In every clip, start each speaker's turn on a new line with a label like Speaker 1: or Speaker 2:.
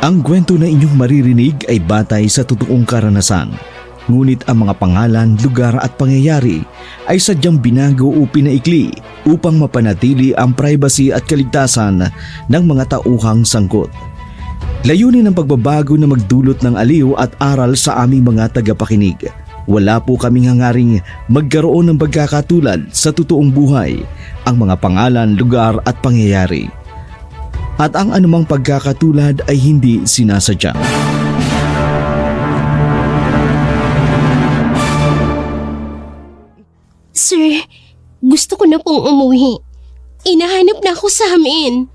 Speaker 1: Ang kwento na inyong maririnig ay batay sa totoong karanasan. Ngunit ang mga pangalan, lugar at pangyayari ay sadyang binago o pinaikli upang mapanatili ang privacy at kaligtasan ng mga tauhang sangkot. Layunin ng pagbabago na magdulot ng aliw at aral sa aming mga tagapakinig. Wala po kaming hangaring magkaroon ng pagkakatulad sa totoong buhay, ang mga pangalan, lugar at pangyayari. At ang anumang pagkakatulad ay hindi sinasadya.
Speaker 2: Sir, gusto ko na pong umuwi. Inahanap na ako sa amin.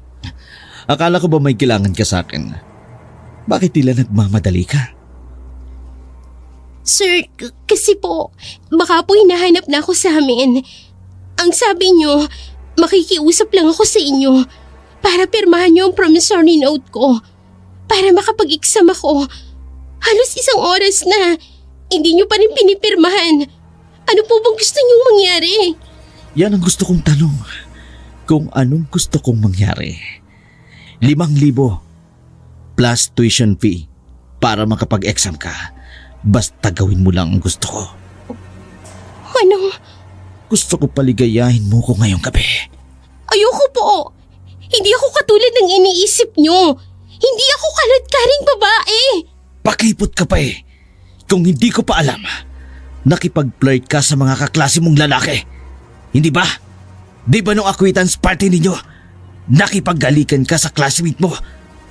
Speaker 1: Akala ko ba may kailangan ka sa akin? Bakit tila nagmamadali ka?
Speaker 2: Sir, kasi po, baka po hinahanap na ako sa amin. Ang sabi niyo, makikiusap lang ako sa inyo para pirmahan niyo ang promissory note ko para makapag-exam ako. Halos 1 oras na, hindi niyo pa rin pinipirmahan. Ano po bang gusto niyong mangyari?
Speaker 1: Yan ang gusto kong tanong. Kung anong gusto kong mangyari. 5,000 plus tuition fee para makapag-exam ka. Basta gawin mo lang ang gusto ko.
Speaker 2: Ano?
Speaker 1: Gusto ko paligayahin mo ko ngayong gabi.
Speaker 2: Ayoko po. Hindi ako katulad ng iniisip niyo. Hindi ako kaladkaring babae.
Speaker 1: Pakipot ka pa eh. Kung hindi ko pa alam, nakipag-flirt ka sa mga kaklase mong lalaki. Hindi ba? Di ba nung acquaintance party ninyo, nakipaggalikan ka sa classmate mo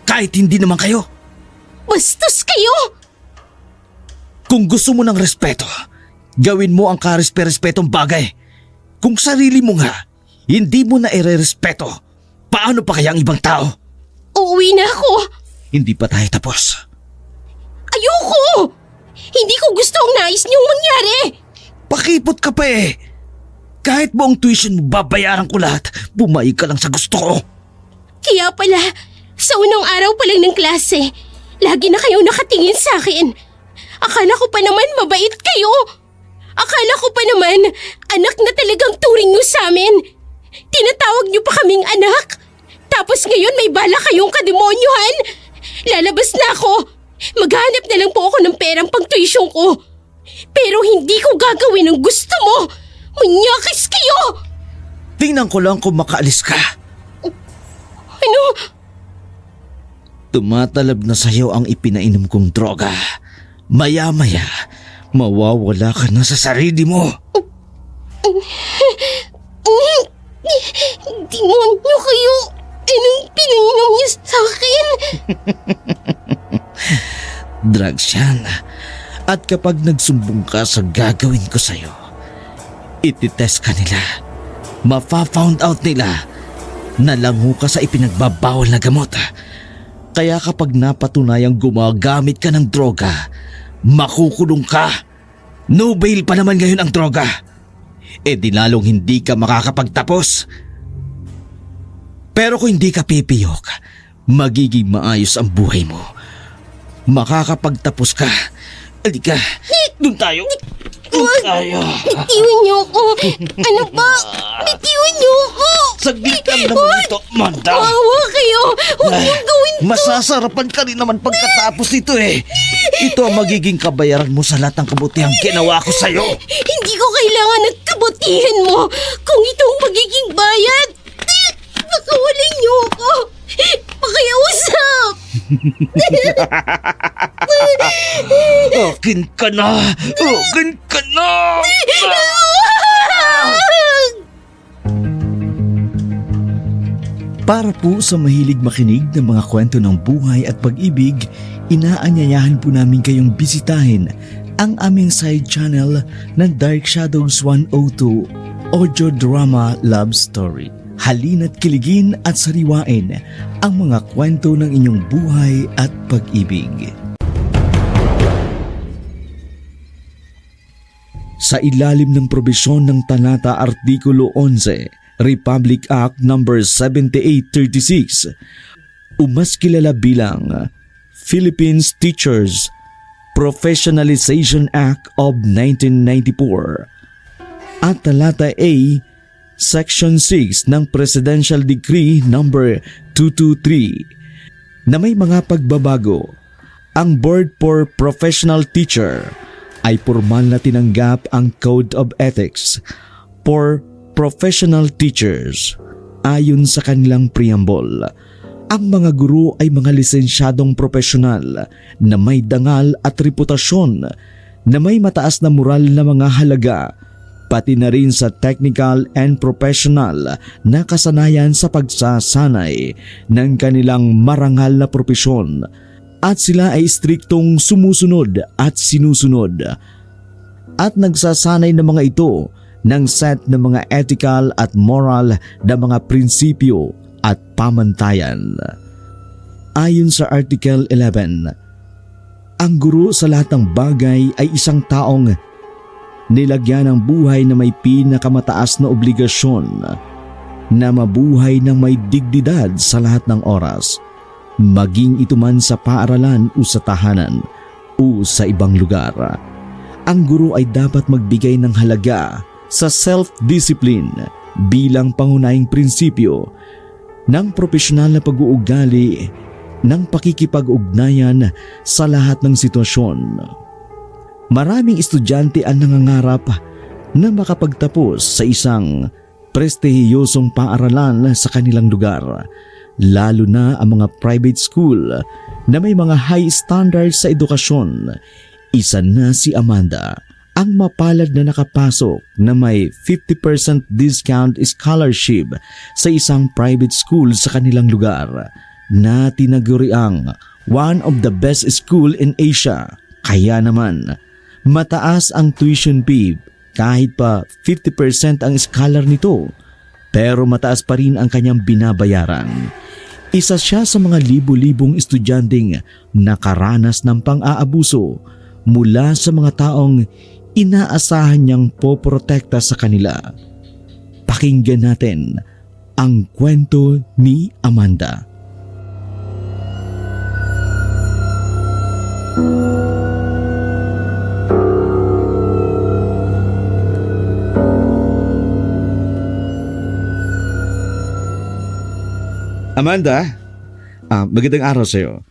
Speaker 1: kahit hindi naman kayo?
Speaker 2: Bastos kayo!
Speaker 1: Kung gusto mo ng respeto, gawin mo ang karespe-respetong bagay. Kung sarili mo nga, hindi mo na ire-respeto, paano pa kaya ang ibang tao?
Speaker 2: Uuwi na ako.
Speaker 1: Hindi pa tayo tapos.
Speaker 2: Ayoko! Hindi ko gusto ang nais niyong mangyari.
Speaker 1: Pakipot ka pa eh. Kahit buong tuition mo babayaran ko lahat, bumay ka lang sa gusto ko.
Speaker 2: Kaya pala, sa unang araw pa lang ng klase, lagi na kayo nakatingin sa akin. Akala ko pa naman mabait kayo. Akala ko pa naman anak na talagang turing niyo sa amin. Tinatawag niyo pa kaming anak. Tapos ngayon may bala kayong kademonyohan. Lalabas na ako. Maghanap na lang po ako ng perang pang-tuition ko. Pero hindi ko gagawin ang gusto mo. Manyakis kayo!
Speaker 1: Tingnan ko lang kung makaalis ka.
Speaker 2: Ano?
Speaker 1: Tumatalab na sa'yo ang ipinainom kong droga. Maya-maya, mawawala ka na sa sarili mo.
Speaker 2: Demonyo kayo! Anong pinainom niyo sa akin?
Speaker 1: Drugs yan. At kapag nagsumbong ka sa gagawin ko sa'yo, ititest ka nila. Mafa-found out nila na langho ka sa ipinagbabawal na gamot. Kaya kapag napatunayang gumagamit ka ng droga, makukulong ka. No bail pa naman ngayon ang droga. E di lalong hindi ka makakapagtapos. Pero kung hindi ka pipiyok, magiging maayos ang buhay mo. Makakapagtapos ka. Halika, doon tayo. Doon tayo.
Speaker 2: Bitiwan niyo ako. Ano ba? Bitiwan niyo ako.
Speaker 1: Saglit lang naman ito, Manda.
Speaker 2: Wawa kayo. Huwag niyong gawin to.
Speaker 1: Masasarapan ka rin naman pagkatapos nito eh. Ito ang magiging kabayaran mo sa lahat ng kabutihang ginawa ko sa'yo.
Speaker 2: Hindi ko kailangan ng kabutihan mo kung itong magiging bayad. Pakawalan niyo ako. Pakiusap.
Speaker 1: Akin ka na! Akin ka na! Para po sa mahilig makinig ng mga kwento ng buhay at pag-ibig, inaanyayahan po namin kayong bisitahin ang aming side channel ng Dark Shadows 102 Audio Drama Love Story. Halina't kiligin at sariwain ang mga kwento ng inyong buhay at pag-ibig. Sa ilalim ng probisyon ng Talata Artikulo 11, Republic Act No. 7836, umas kilala bilang Philippines Teachers Professionalization Act of 1994 at Talata A, Section 6 ng Presidential Decree No. 223 na may mga pagbabago. Ang Board for Professional Teacher ay formal na tinanggap ang Code of Ethics for Professional Teachers. Ayon sa kanilang preamble, ang mga guro ay mga lisensyadong profesional na may dangal at reputasyon, na may mataas na moral na mga halaga, pati na rin sa technical and professional na kasanayan sa pagsasanay ng kanilang marangal na propesyon, at sila ay striktong sumusunod at sinusunod at nagsasanay ng mga ito ng set ng mga ethical at moral na mga prinsipyo at pamantayan. Ayon sa Article 11, ang guro sa lahat ng bagay ay isang taong nilagyan ng buhay na may pinakamataas na obligasyon na mabuhay ng may dignidad sa lahat ng oras, maging ito man sa paaralan o sa tahanan o sa ibang lugar. Ang guro ay dapat magbigay ng halaga sa self-discipline bilang pangunahing prinsipyo ng profesional na pag-uugali ng pakikipag-ugnayan sa lahat ng sitwasyon. Maraming estudyante ang nangangarap na makapagtapos sa isang prestihiyosong paaralan sa kanilang lugar, lalo na ang mga private school na may mga high standards sa edukasyon. Isa na si Amanda, ang mapalad na nakapasok na may 50% discount scholarship sa isang private school sa kanilang lugar na tinaguriang one of the best school in Asia. Kaya naman, mataas ang tuition fee kahit pa 50% ang scholar nito, pero mataas pa rin ang kanyang binabayaran. Isa siya sa mga libu-libong estudyanteng nakaranas ng pang-aabuso mula sa mga taong inaasahan niyang poprotekta sa kanila. Pakinggan natin ang kwento ni Amanda. Amanda, magandang araw sa iyo.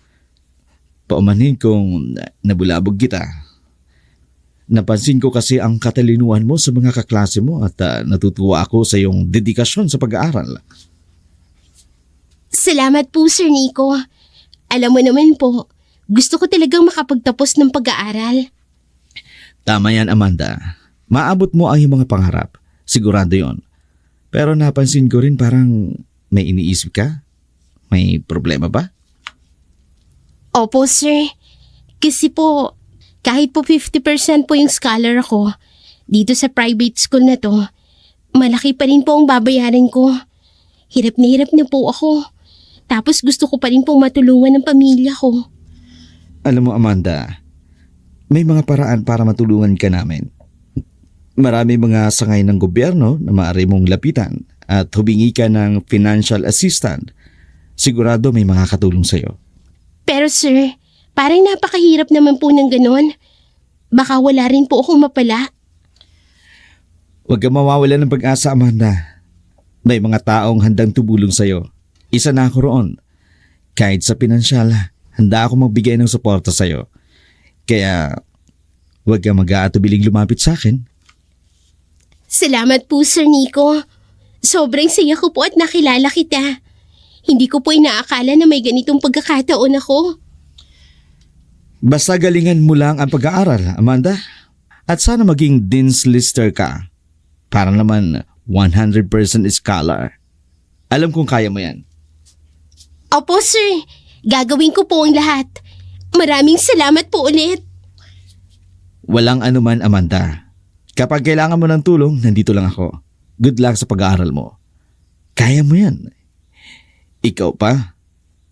Speaker 1: Paumanhin kong nabulabog kita. Napansin ko kasi ang katalinuhan mo sa mga kaklase mo at natutuwa ako sa iyong dedikasyon sa pag-aaral.
Speaker 2: Salamat po, Sir Nico. Alam mo naman po, gusto ko talagang makapagtapos ng pag-aaral.
Speaker 1: Tama yan, Amanda. Maabot mo ang iyong mga pangarap. Sigurado yon. Pero napansin ko rin parang may iniisip ka. May problema ba?
Speaker 2: Opo, sir. Kasi po, kahit po 50% po yung scholar ako, dito sa private school na to, malaki pa rin po ang babayaran ko. Hirap na po ako. Tapos gusto ko pa rin po matulungan ng pamilya ko.
Speaker 1: Alam mo, Amanda, may mga paraan para matulungan ka namin. Marami mga sangay ng gobyerno na maaari mong lapitan at humingi ka ng financial assistant. Sigurado may mga katulong sa'yo.
Speaker 2: Pero sir, parang napakahirap naman po ng ganon. Baka wala rin po akong mapala.
Speaker 1: Huwag kang mawawala ng pag-asa, Amanda. May mga taong handang tumulong sa'yo. Isa na ako roon. Kahit sa pinansyal, handa ako magbigay ng suporta sa'yo. Kaya huwag kang mag-aatubiling lumapit sa akin.
Speaker 2: Salamat po, Sir Nico. Sobrang saya ko po at nakilala kita. Hindi ko po inaakala na may ganitong pagkakataon ako.
Speaker 1: Basta galingan mo lang ang pag-aaral, Amanda. At sana maging Dean's Lister ka. Para naman 100% scholar. Alam kong kaya mo yan.
Speaker 2: Opo, sir. Gagawin ko po ang lahat. Maraming salamat po ulit.
Speaker 1: Walang anuman, Amanda. Kapag kailangan mo ng tulong, nandito lang ako. Good luck sa pag-aaral mo. Kaya mo yan. Ikaw pa,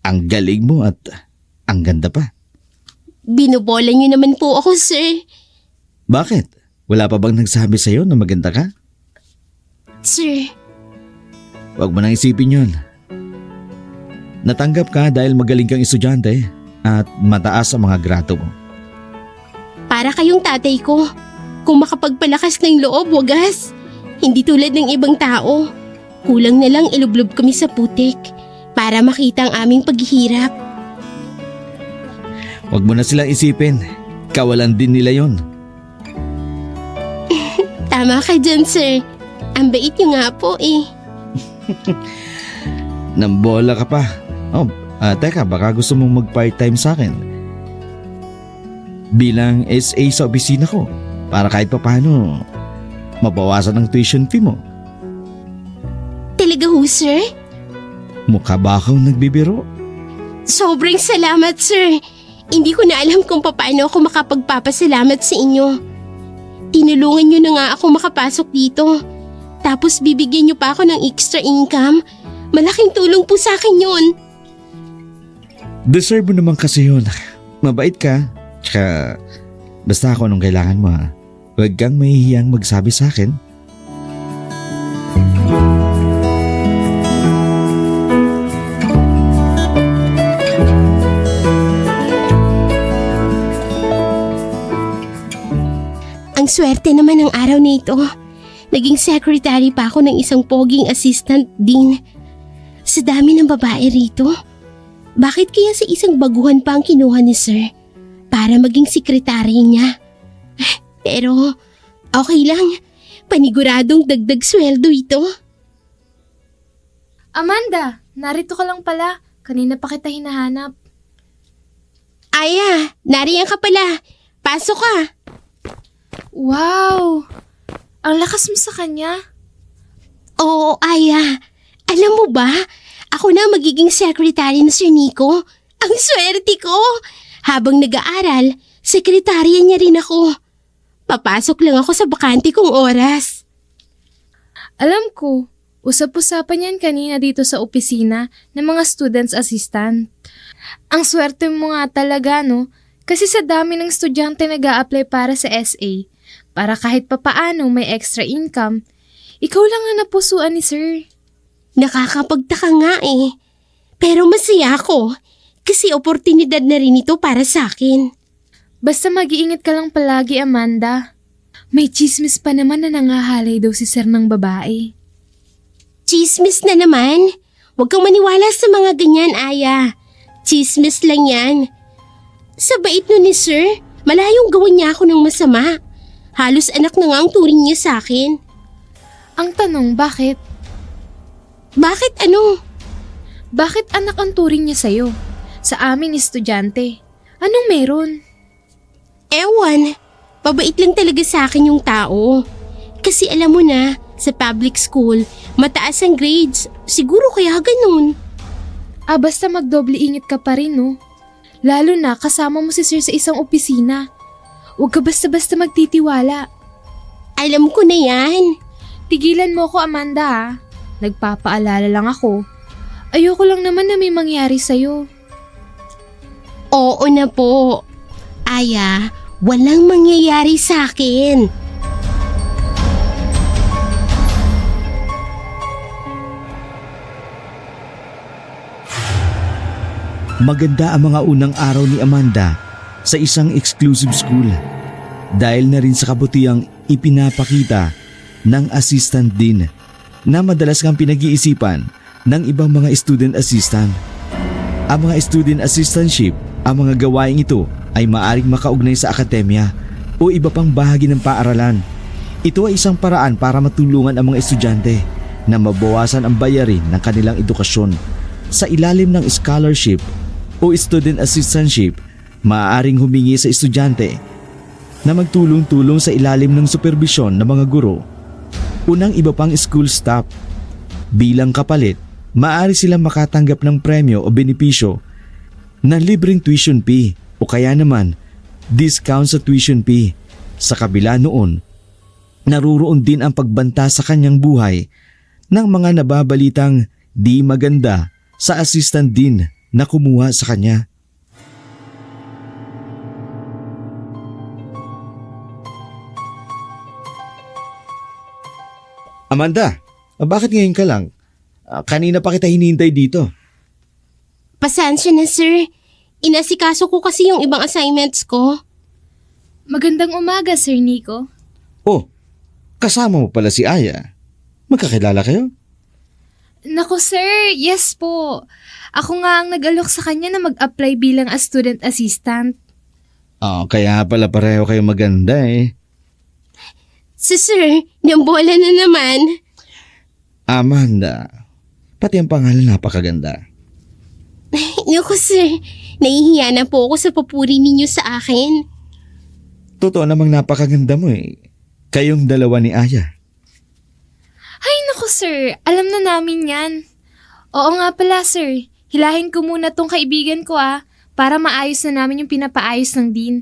Speaker 1: ang galing mo at ang ganda pa.
Speaker 2: Binubola niyo naman po ako, sir.
Speaker 1: Bakit? Wala pa bang nagsabi sa'yo na maganda ka?
Speaker 2: Sir,
Speaker 1: Huwag mo nang isipin yun. Natanggap ka dahil magaling kang estudyante at mataas ang mga grado mo.
Speaker 2: para kayong tatay ko. Kung makapagpalakas ng loob, wagas. Hindi tulad ng ibang tao. Kulang na lang ilublob kami sa putik para makita ang aming paghihirap.
Speaker 1: Huwag mo na silang isipin. Kawalan din nila yon.
Speaker 2: Tama ka dyan, sir. Ang bait niyo nga po eh.
Speaker 1: Nambola ka pa. Oh, teka, baka gusto mong mag-part-time sa akin. Bilang SA sa opisina ko, para kahit papano, mabawasan ang tuition fee mo.
Speaker 2: Talaga ho, sir?
Speaker 1: Mukha ba akong nagbibiro?
Speaker 2: Sobrang salamat, sir. Hindi ko na alam kung paano ako makapagpapasalamat sa inyo. Tinulungan niyo na nga ako makapasok dito. Tapos bibigyan niyo pa ako ng extra income. Malaking tulong po sa akin yun.
Speaker 1: Deserve mo naman kasi yun. Mabait ka. Tsaka, basta ako nung kailangan mo ha. Huwag kang mahihiyang magsabi sa akin.
Speaker 2: Ang swerte naman ng araw na ito. Naging secretary pa ako ng isang poging assistant din. Sa dami ng babae rito. Bakit kaya sa isang baguhan pa ang kinuha ni sir para maging sekretary niya? Pero okay lang. Paniguradong dagdag sweldo ito.
Speaker 3: Amanda, narito ka lang pala. Kanina pa kita hinahanap.
Speaker 2: Aya, nariyan ka pala. Pasok ka.
Speaker 3: Wow! Ang lakas mo sa kanya.
Speaker 2: Oo, Aya. Alam mo ba, ako na magiging secretary ni Sir Nico. Ang swerte ko! Habang nag-aaral, sekretarya niya rin ako. Papasok lang ako sa bakante kong oras.
Speaker 3: Alam ko, usap-usapan yan kanina dito sa opisina ng mga students assistant. Ang swerte mo nga talaga, no? Kasi sa dami ng estudyante nag-a-apply para sa SA, para kahit papaano may extra income, ikaw lang ang napusuan ni sir.
Speaker 2: Nakakapagtaka nga eh. Pero masaya ako kasi oportunidad na rin ito para sa akin.
Speaker 3: Basta mag-iingat ka lang palagi, Amanda. May chismis pa naman na nangahalay daw si sir ng babae.
Speaker 2: Chismis na naman. Huwag kang maniwala sa mga ganyan, Aya. Chismis lang yan. Sa bait nun ni sir, malayong gawin niya ako ng masama. Halos anak na nga ang turing niya sa akin.
Speaker 3: Ang tanong, bakit?
Speaker 2: Bakit ano?
Speaker 3: Bakit anak ang turing niya sa'yo? Sa amin estudyante. Anong meron?
Speaker 2: Ewan, mabait lang talaga sa akin yung tao. Kasi alam mo na, sa public school, mataas ang grades. Siguro kaya ganun.
Speaker 3: Basta magdoble ingat ka pa rin, no? Lalo na kasama mo si sir sa isang opisina. Huwag ka basta-basta magtitiwala.
Speaker 2: Alam ko na yan.
Speaker 3: Tigilan mo ako, Amanda, ha? Nagpapaalala lang ako. Ayoko lang naman na may mangyari sa'yo.
Speaker 2: Oo na po. Aya, walang mangyayari sa akin.
Speaker 1: Maganda ang mga unang araw ni Amanda sa isang exclusive school dahil na rin sa kabutihang ipinapakita ng assistant din na madalas kang pinag-iisipan ng ibang mga student assistant. Ang mga student assistantship, ang mga gawaing ito ay maaring makaugnay sa akademya o iba pang bahagi ng paaralan. Ito ay isang paraan para matulungan ang mga estudyante na mabawasan ang bayarin ng kanilang edukasyon. Sa ilalim ng scholarship o student assistantship, maaaring humingi sa estudyante na magtulong-tulong sa ilalim ng superbisyon ng mga guro o ng iba pang school staff. Bilang kapalit, maaari silang makatanggap ng premyo o benepisyo na libreng tuition fee o kaya naman discount sa tuition fee. Sa kabila noon, naruroon din ang pagbanta sa kanyang buhay ng mga nababalitang di maganda sa assistant din na kumuha sa kanya. Amanda, bakit ngayon ka lang? Kanina pa kita hinihintay dito.
Speaker 2: Pasensya na sir. Inasikaso ko kasi yung ibang assignments ko.
Speaker 3: Magandang umaga, Sir Nico.
Speaker 1: Oh, kasama mo pala si Aya. Magkakilala kayo?
Speaker 3: Nako sir, yes po. Ako nga ang nag-alok sa kanya na mag-apply bilang a student assistant.
Speaker 1: Oh, kaya pala pareho kayo maganda eh.
Speaker 2: Si Sir, nambola na naman.
Speaker 1: Amanda, pati ang pangalan napakaganda.
Speaker 2: Naku Sir, nahihiya na po ako sa papuri ninyo sa akin.
Speaker 1: Totoo namang napakaganda mo eh. Kayong dalawa ni Aya.
Speaker 3: Ay naku sir, alam na namin yan. Oo nga pala sir, hilahin ko muna tong kaibigan ko para maayos na namin yung pinapaayos ng Dean.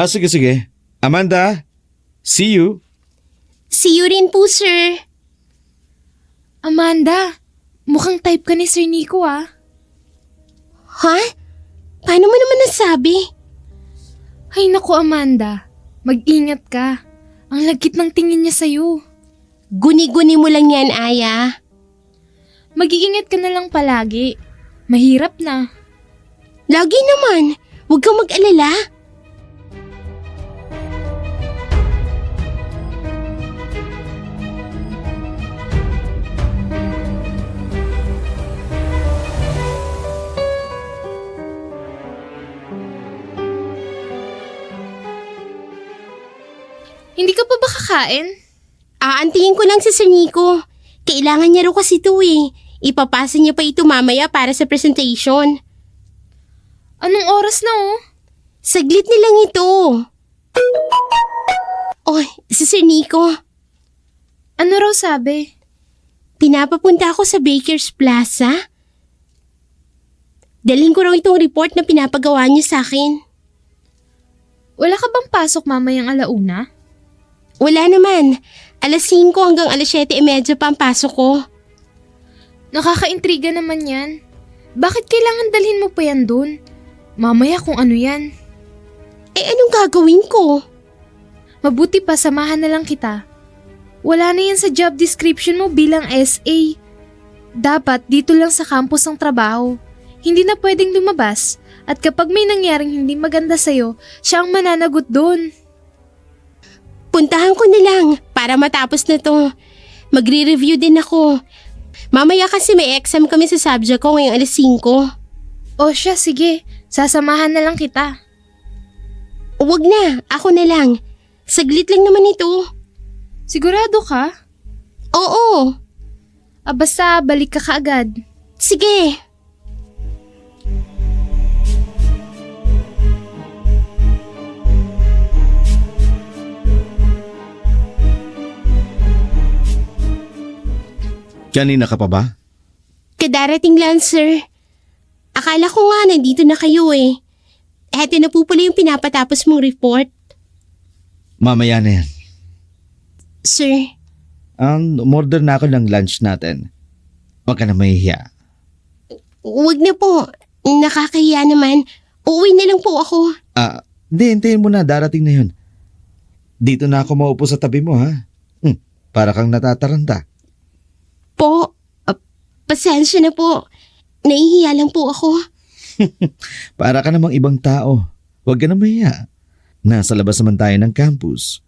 Speaker 1: Sige. Amanda, see you.
Speaker 2: See you rin po, Sir.
Speaker 3: Amanda, mukhang type ka ni Sir Nico
Speaker 2: Ha? Paano mo naman nasabi?
Speaker 3: Ay naku Amanda, mag-ingat ka. Ang lagkit ng tingin niya sa'yo.
Speaker 2: Guni-guni mo lang yan, Aya.
Speaker 3: Mag-iingat ka na lang palagi. Mahirap na.
Speaker 2: Lagi naman. Huwag kang mag-alala.
Speaker 3: Hindi ka pa ba kakain?
Speaker 2: Aantingin ko lang si Sir Nico. Kailangan niya raw kasi ito eh. Ipapasa niya pa ito mamaya para sa presentation.
Speaker 3: Anong oras na
Speaker 2: Saglit nilang ito. Oh, si Sir Nico.
Speaker 3: Ano raw sabi?
Speaker 2: Pinapapunta ako sa Baker's Plaza. Dalhin ko raw itong report na pinapagawa niyo sa akin.
Speaker 3: Wala ka bang pasok mamayang alauna?
Speaker 2: Wala naman. Alas 5 hanggang alas 7:30 pa ang pasok ko.
Speaker 3: Nakakaintriga naman yan. Bakit kailangan dalhin mo pa yan dun? Mamaya kung ano yan.
Speaker 2: Anong gagawin ko?
Speaker 3: Mabuti pa samahan na lang kita. Wala na yan sa job description mo bilang SA. Dapat dito lang sa campus ang trabaho. Hindi na pwedeng lumabas. At kapag may nangyaring hindi maganda sa'yo, siya ang mananagot doon.
Speaker 2: Puntahan ko na lang para matapos na to. Magre-review din ako. Mamaya kasi may exam kami sa subject ko ngayong alas 5.
Speaker 3: O siya, sige. Sasamahan na lang kita.
Speaker 2: Huwag na, ako na lang. Saglit lang naman ito.
Speaker 3: Sigurado ka?
Speaker 2: Oo.
Speaker 3: Basta balik ka kaagad.
Speaker 2: Sige.
Speaker 1: Kanina ka pa ba?
Speaker 2: Kadarating lang, sir. Akala ko nga nandito na kayo eh. Eto na po pala yung pinapatapos mong report.
Speaker 1: Mamaya na yan.
Speaker 2: Sir,
Speaker 1: Umorder na ako ng lunch natin. Huwag ka na mahihiya.
Speaker 2: huwag na po. Nakakahiya naman. Uuwi na lang po ako.
Speaker 1: Hintayin mo na. Darating na yun. Dito na ako maupo sa tabi mo, ha? Para kang natataranta.
Speaker 2: Po, pasensya na po. Nahihiya lang po ako.
Speaker 1: Para ka namang ibang tao. Huwag ka na mahiya. Nasa labas naman tayo ng campus.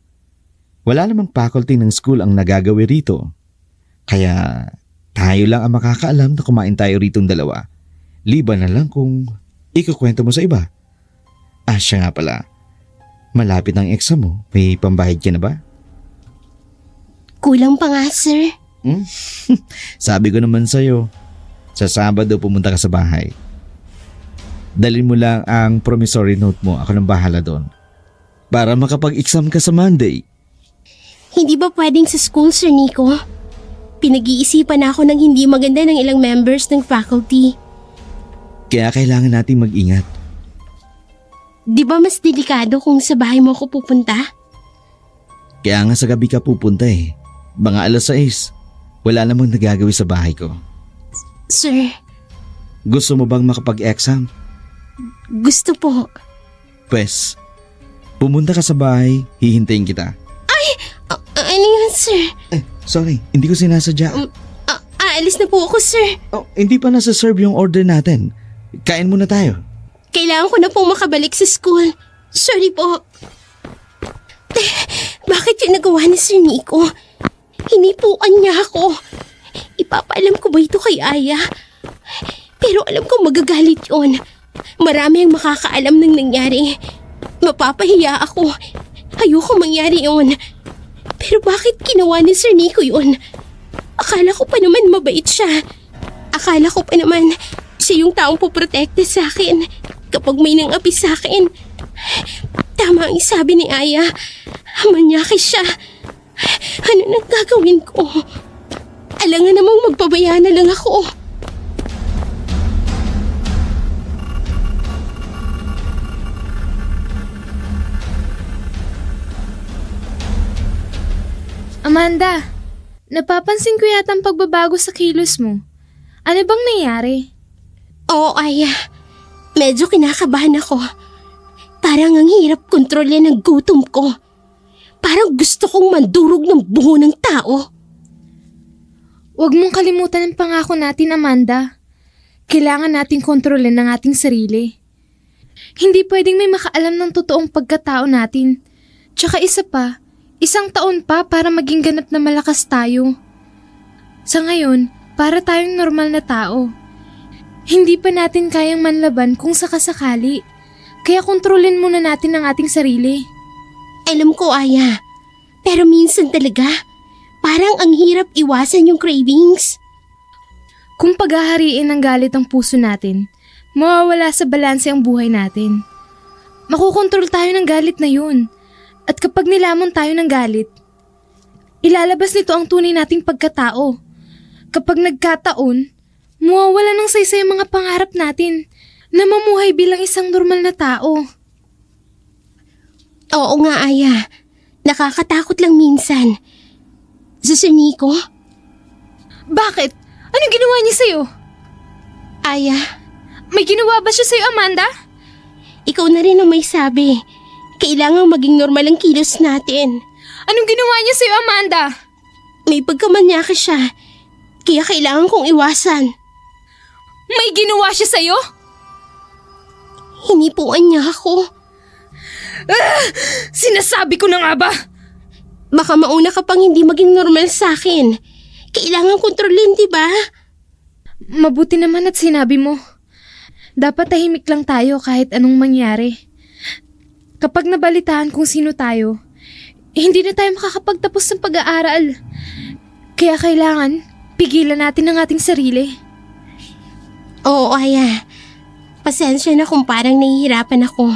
Speaker 1: Wala namang faculty ng school ang nagagawi rito. Kaya tayo lang ang makakaalam na kumain tayo ritong dalawa. Liban na lang kung ikukwento mo sa iba. Siya nga pala. Malapit ang exam mo. May pambahid ka na ba?
Speaker 2: Kulang pa nga, sir.
Speaker 1: Sabi ko naman sa'yo, sa Sabado pumunta ka sa bahay. Dalhin mo lang ang promissory note mo. Ako nang bahala doon. Para makapag-exam ka sa Monday.
Speaker 2: Hindi ba pwedeng sa school, Sir Nico? Pinag-iisipan ako ng hindi maganda ng ilang members ng faculty.
Speaker 1: Kaya kailangan nating mag-ingat.
Speaker 2: Di ba mas delikado kung sa bahay mo ako pupunta?
Speaker 1: Kaya nga sa gabi ka pupunta eh. Mga alas 6. Wala namang nagagawi sa bahay ko.
Speaker 2: Sir,
Speaker 1: Gusto mo bang makapag-exam?
Speaker 2: gusto po.
Speaker 1: Pwes, pumunta ka sa bahay, hihintayin kita.
Speaker 2: Ano yun, sir?
Speaker 1: Sorry, hindi ko sinasadya.
Speaker 2: Aalis na po ako, sir.
Speaker 1: Hindi pa nasa-serve yung order natin. Kain muna tayo.
Speaker 2: Kailangan ko na po makabalik sa school. Sorry po. Bakit yung nagawa ni Sir Nico? Hinipuan niya ako. Ipapaalam ko ba ito kay Aya? Pero alam ko magagalit yun. Marami ang makakaalam ng nangyari. Mapapahiya ako. Ayoko mangyari yun. Pero bakit ginawa ni Sir Nico yun? Akala ko pa naman mabait siya. Akala ko pa naman siya yung taong poprotekte sa akin kapag may nangapi sa akin. Tama ang sabi ni Aya. Manyaki siya. Ano nang gagawin ko? Alangan namang magpabaya na lang ako.
Speaker 3: Amanda, napapansin ko yata ang pagbabago sa kilos mo. Ano bang nangyari?
Speaker 2: Oo, Aya. Medyo kinakabahan ako. Parang ang hirap kontrolin ang gutom ko. Parang gusto kong mandurog ng bungo ng tao.
Speaker 3: Huwag mong kalimutan ang pangako natin, Amanda. Kailangan nating kontrolin ang ating sarili. Hindi pwedeng may makaalam ng totoong pagkatao natin. Tsaka isa pa, 1 taon pa para maging ganap na malakas tayo. Sa ngayon, para tayong normal na tao. Hindi pa natin kayang manlaban kung sakasakali. Kaya kontrolin muna natin ang ating sarili.
Speaker 2: Alam ko, Aya. Pero minsan talaga, parang ang hirap iwasan yung cravings.
Speaker 3: Kung paghahariin ng galit ang puso natin, mawawala sa balanse ang buhay natin. Makukontrol tayo ng galit na yun. At kapag nilamon tayo ng galit, ilalabas nito ang tunay nating pagkatao. Kapag nagkataon, mawawala ng saysay ang mga pangarap natin na mamuhay bilang isang normal na tao.
Speaker 2: Oo nga, Aya. Nakakatakot lang minsan. Si Sir Nico?
Speaker 3: Bakit? Anong ginawa niya sa'yo?
Speaker 2: Aya,
Speaker 3: May ginawa ba siya sa'yo, Amanda?
Speaker 2: ikaw na rin ang may sabi. Kailangang maging normal ang kilos natin.
Speaker 3: Anong ginawa niya sa'yo, Amanda?
Speaker 2: May pagkamanyaki siya. Kaya kailangan kong iwasan.
Speaker 3: May ginawa siya sa'yo?
Speaker 2: Hinipuan niya ako.
Speaker 3: Sinasabi ko na nga ba?
Speaker 2: Baka mauna ka pang hindi maging normal sa akin. Kailangan kontrolin, di ba?
Speaker 3: Mabuti naman at sinabi mo. Dapat tahimik lang tayo kahit anong mangyari. Kapag nabalitaan kung sino tayo, hindi na tayo makakapagtapos ng pag-aaral. Kaya kailangan, pigilan natin ang ating sarili.
Speaker 2: Oo, Aya. Pasensya na kung parang nahihirapan ako.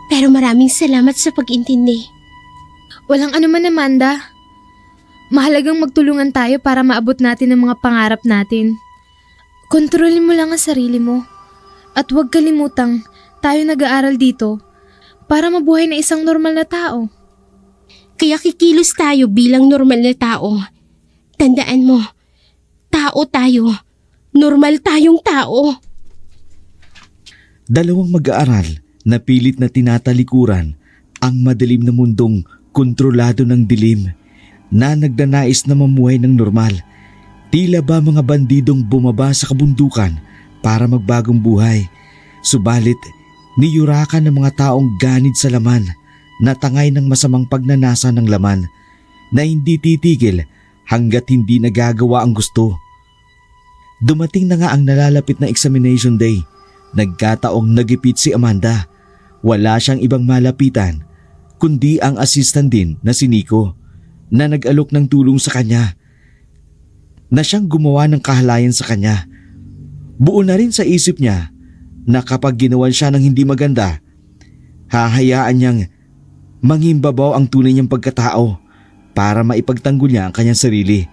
Speaker 2: Pero maraming salamat sa pag-intindi.
Speaker 3: Walang anuman, Amanda. Mahalagang magtulungan tayo para maabot natin ang mga pangarap natin. Kontrolin mo lang ang sarili mo. At huwag kalimutang tayo nag-aaral dito para mabuhay na isang normal na tao.
Speaker 2: Kaya kikilos tayo bilang normal na tao. Tandaan mo, tao tayo. Normal tayong tao.
Speaker 1: Dalawang mag-aaral na pilit na tinatalikuran ang madilim na mundong kontrolado ng dilim na nagnanais na mamuhay ng normal. Tila ba mga bandidong bumaba sa kabundukan para magbagong buhay. Subalit, niyurakan ng mga taong ganid sa laman na tangay ng masamang pagnanasa ng laman na hindi titigil hanggat hindi nagagawa ang gusto. Dumating na nga ang nalalapit na examination day. Nagkataong nagipit si Amanda. Wala siyang ibang malapitan kundi ang assistant din na si Nico na nag-alok ng tulong sa kanya na siyang gumawa ng kahalayan sa kanya. Buo na rin sa isip niya na kapag ginawan siya ng hindi maganda, hahayaan niyang mangimbabaw ang tunay niyang pagkatao para maipagtanggol niya ang kanyang sarili.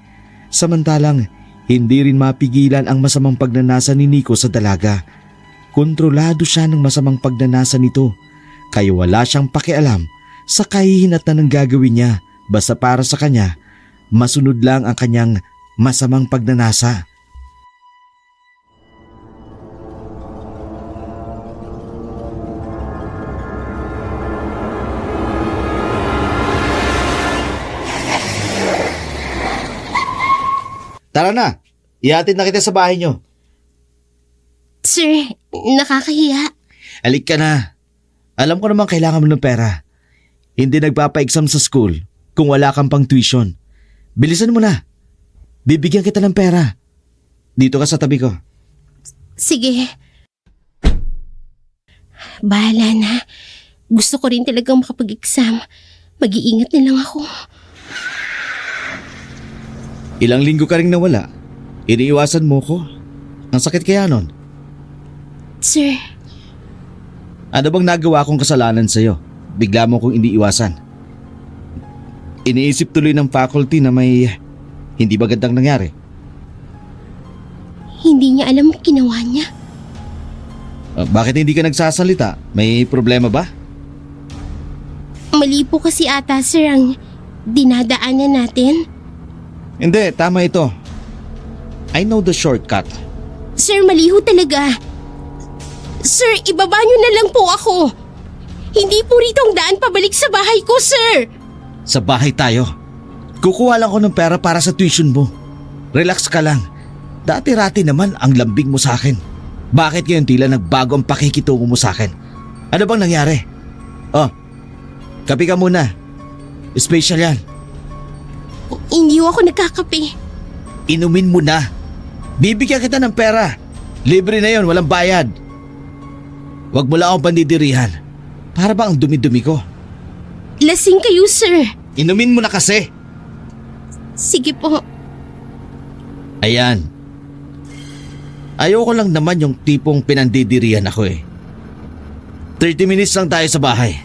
Speaker 1: Samantalang hindi rin mapigilan ang masamang pagnanasa ni Nico sa dalaga. Kontrolado siya ng masamang pagnanasa nito kaya wala siyang pakialam sa kahihinatnan ng gagawin niya basta para sa kanya masunod lang ang kanyang masamang pagnanasa. Tara na, ihatid na kita sa bahay niyo.
Speaker 2: Sir, nakakahiya.
Speaker 1: Alik ka na. Alam ko naman kailangan mo ng pera. Hindi nagpapa-exam sa school kung wala kang pang tuition. Bilisan mo na. Bibigyan kita ng pera. Dito ka sa tabi ko.
Speaker 2: Sige. Bahala na. Gusto ko rin talagang makapag-exam. Mag-iingat na lang ako.
Speaker 1: Ilang linggo ka rin nawala. Iniiwasan mo ko. Ang sakit kaya nun.
Speaker 2: Sir,
Speaker 1: Ano bang nagawa kong kasalanan sa'yo? Bigla mo kong iniiwasan. Iniisip tuloy ng faculty na may hindi magandang nangyari.
Speaker 2: hindi niya alam ang ginawa niya.
Speaker 1: Bakit hindi ka nagsasalita? May problema ba?
Speaker 2: Mali po kasi ata, sir, ang dinadaanan natin.
Speaker 1: Hindi, tama ito. I know the shortcut.
Speaker 2: Sir, mali ho talaga. Sir, ibaba niyo na lang po ako. Hindi po rito ang daan pabalik sa bahay ko, sir.
Speaker 1: Sa bahay tayo. Kukuha lang ko ng pera para sa tuition mo. Relax ka lang. Dati-rati naman ang lambing mo sa akin. Bakit ngayon tila nagbago ang pakikitungo mo sa akin? Ano bang nangyari? Oh, kape ka muna. Special yan.
Speaker 2: Hindi ho ako nagkakape.
Speaker 1: Inumin mo na. Bibigyan kita ng pera. Libre na yon, walang bayad. Huwag mo lang akong pandidirihan. Para bang ang dumi-dumi ko?
Speaker 2: Lasing kayo, sir.
Speaker 1: Inumin mo na kasi.
Speaker 2: Sige po.
Speaker 1: Ayan. Ayoko lang naman yung tipong pinandidirihan ako eh. 30 minutes lang tayo sa bahay.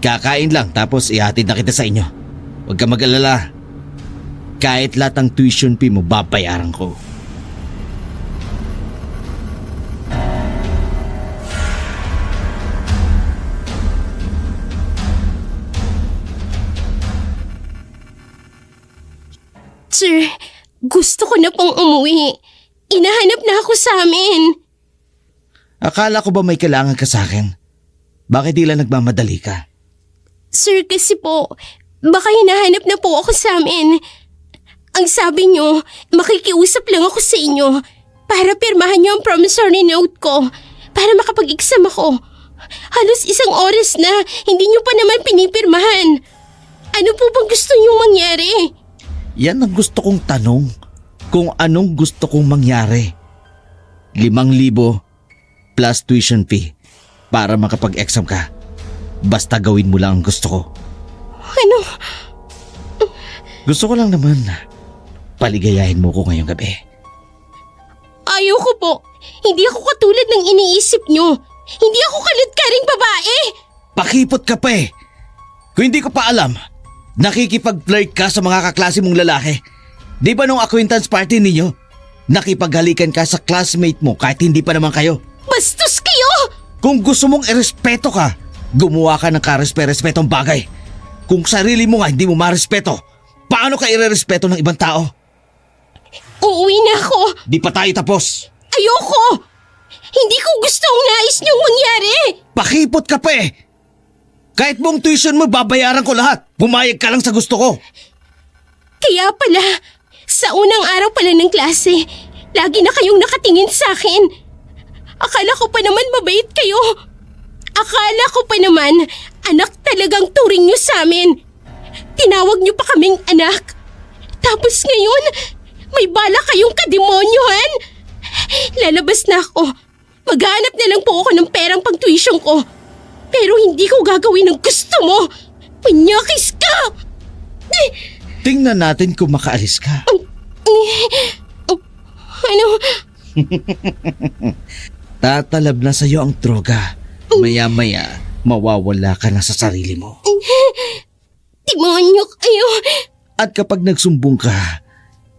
Speaker 1: Kakain lang tapos ihatid na kita sa inyo. Huwag ka mag-alala. Kahit lahat ng tuition fee mo babayaran ko.
Speaker 2: Sir, gusto ko na pong umuwi. Inahanap na ako sa amin.
Speaker 1: Akala ko ba may kailangan ka sa akin? Bakit di lang nagmamadali ka?
Speaker 2: Sir, kasi po, baka hinahanap na po ako sa amin. Ang sabi niyo, makikiusap lang ako sa inyo para pirmahan niyo ang promissory note ko para makapag-exam ako. Halos isang oras na, hindi niyo pa naman pinipirmahan. Ano po bang gusto niyong mangyari?
Speaker 1: Yan ang gusto kong tanong. Kung anong gusto kong mangyari. 5,000 plus tuition fee para makapag-exam ka. Basta gawin mo lang ang gusto ko.
Speaker 2: Ano?
Speaker 1: Gusto ko lang naman paligayahin mo ko ngayong gabi.
Speaker 2: Ayoko po. Hindi ako katulad ng iniisip niyo. Hindi ako kalit-karing babae.
Speaker 1: Pakipot ka pa eh. Kung hindi ko pa alam, nakikipag-flirt ka sa mga kaklase mong lalaki. Di ba nung acquaintance party ninyo, nakipaghalikan ka sa classmate mo kahit hindi pa naman kayo?
Speaker 2: Bastos kayo!
Speaker 1: Kung gusto mong irespeto ka, gumawa ka ng karespe-respetong bagay. Kung sarili mo nga hindi mo marespeto, paano ka irerespeto ng ibang tao?
Speaker 2: Uuwi na ako.
Speaker 1: Di pa tayo tapos.
Speaker 2: Ayoko! Hindi ko gusto ang nais niyong mangyari.
Speaker 1: Pakipot ka pa eh. Kahit buong tuition mo, babayaran ko lahat. Pumayag ka lang sa gusto ko.
Speaker 2: Kaya pala, sa unang araw pala ng klase, lagi na kayong nakatingin sa akin. Akala ko pa naman mabait kayo. Akala ko pa naman, anak talagang turing niyo sa amin. Tinawag niyo pa kaming anak. Tapos ngayon, may bala kayong kademonyohan. Lalabas na ako. Maghanap na lang po ako ng perang pang-tuition ko. Pero hindi ko gagawin ang gusto mo. Manyakis ka!
Speaker 1: Tingnan natin kung makaalis ka.
Speaker 2: Ano?
Speaker 1: Tatalab na sa'yo ang droga. Maya-maya, mawawala ka na sa sarili mo.
Speaker 2: Demonyo kayo!
Speaker 1: At kapag nagsumbong ka,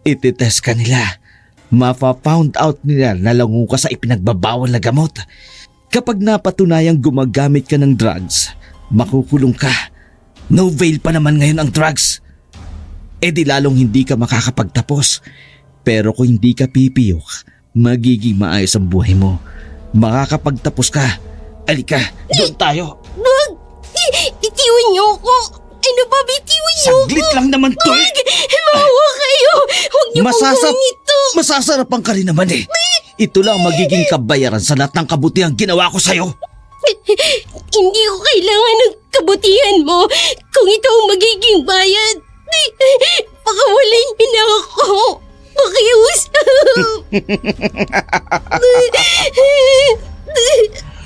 Speaker 1: ititest ka nila. Mafa-found out nila na lango ka sa ipinagbabawal na gamot. Kapag napatunayang gumagamit ka ng drugs, makukulong ka. No bail pa naman ngayon ang drugs. E di lalong hindi ka makakapagtapos. Pero kung hindi ka pipiyok, magiging maayos ang buhay mo. Makakapagtapos ka. Alika, doon tayo.
Speaker 2: Wag! Bitiwan niyo ako! Ano ba, bitiwan niyo ako?
Speaker 1: Saglit lang naman to eh.
Speaker 2: Mawa kayo! Huwag niyo pong gawin ito!
Speaker 1: Masasarapan ka rin naman eh. Ito lang magiging kabayaran sa lahat ng kabutihang ginawa ko sa'yo.
Speaker 2: Hindi ko kailangan ng kabutihan mo kung ito ang magiging bayad. Pakawalin niyo na ako. Pakiusap.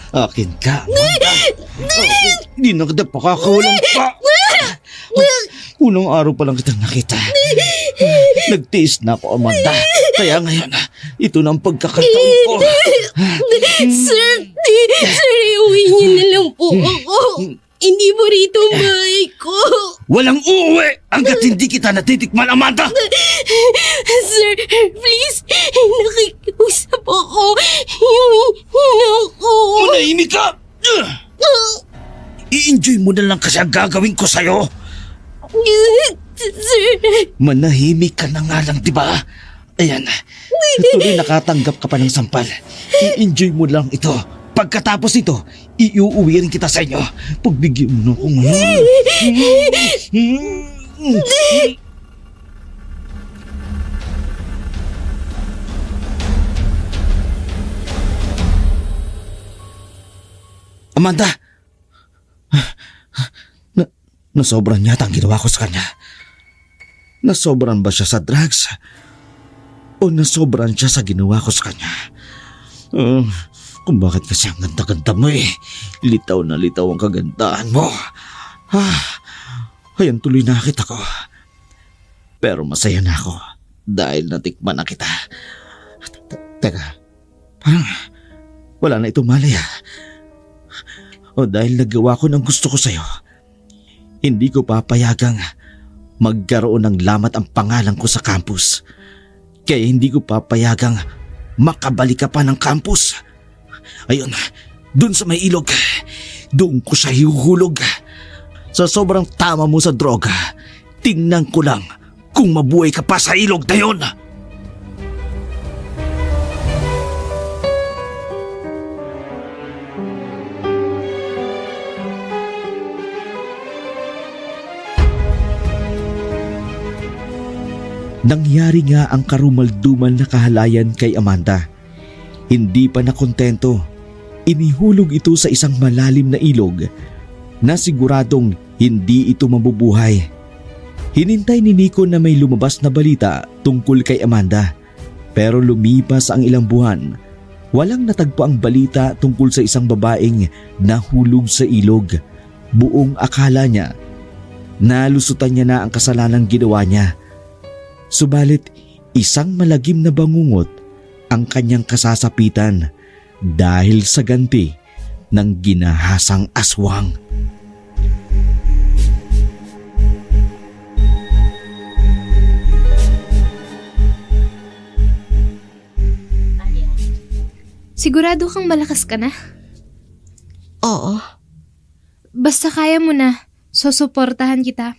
Speaker 1: Akin ka, Amanda. Hindi na kita pakakawalan pa. Unang araw pa lang kitang nakita. Nagtiis na ako, Amanda. Kaya ngayon, ito na ang pagkakataon ko.
Speaker 2: Sir, iuwi niyo na lang po ako. Hindi mo rito ang bahay ko.
Speaker 1: Walang uuwi hanggat hindi kita natitikman, Amanda!
Speaker 2: Sir, please, nakikiusap ako. Iuwi niyo na ako.
Speaker 1: Manahimik ka! I-enjoy mo na lang kasi ang gagawin ko sa'yo.
Speaker 2: Sir,
Speaker 1: Manahimik ka na nga lang, di ba? Ayan, tuloy nakatanggap ka pa ng sampal. I-enjoy mo lang ito. Pagkatapos ito, iuuwi rin kita sa inyo. Pagbigyan mo na ako ngayon. Amanda! Nasobran yata ang ginawa ko sa kanya. Nasobran ba siya sa drugs? O nasobran siya sa ginawa ko sa kanya? Kung bakit kasi ang ganda-ganda mo eh. Litaw na litaw ang kagandahan mo. Ayan tuloy nakita ko. Pero masaya na ako dahil natikman na kita. Teka, parang wala na itong malaya. O dahil nagawa ko ng gusto ko sa'yo, hindi ko papayagang magkaroon ng lamat ang pangalan ko sa campus. Kaya hindi ko papayagang makabalik ka pa ng campus. Ayun, dun sa may ilog, doon ko siya hihuhulog. Sa sobrang tama mo sa droga, tingnan ko lang kung mabuhay ka pa sa ilog na yun. Nangyari nga ang karumaldumal na kahalayan kay Amanda. Hindi pa nakontento, inihulog ito sa isang malalim na ilog na siguradong hindi ito mabubuhay. Hinintay ni Nico na may lumabas na balita tungkol kay Amanda, pero lumipas ang ilang buwan. Walang natagpo ang balita tungkol sa isang babaeng nahulog sa ilog. Buong akala niya, nalusutan niya na ang kasalanang ginawa niya. Subalit, isang malagim na bangungot ang kanyang kasasapitan dahil sa ganti ng ginahasang aswang.
Speaker 3: Sigurado kang malakas ka na?
Speaker 2: oo.
Speaker 3: Basta kaya mo na, susuportahan kita.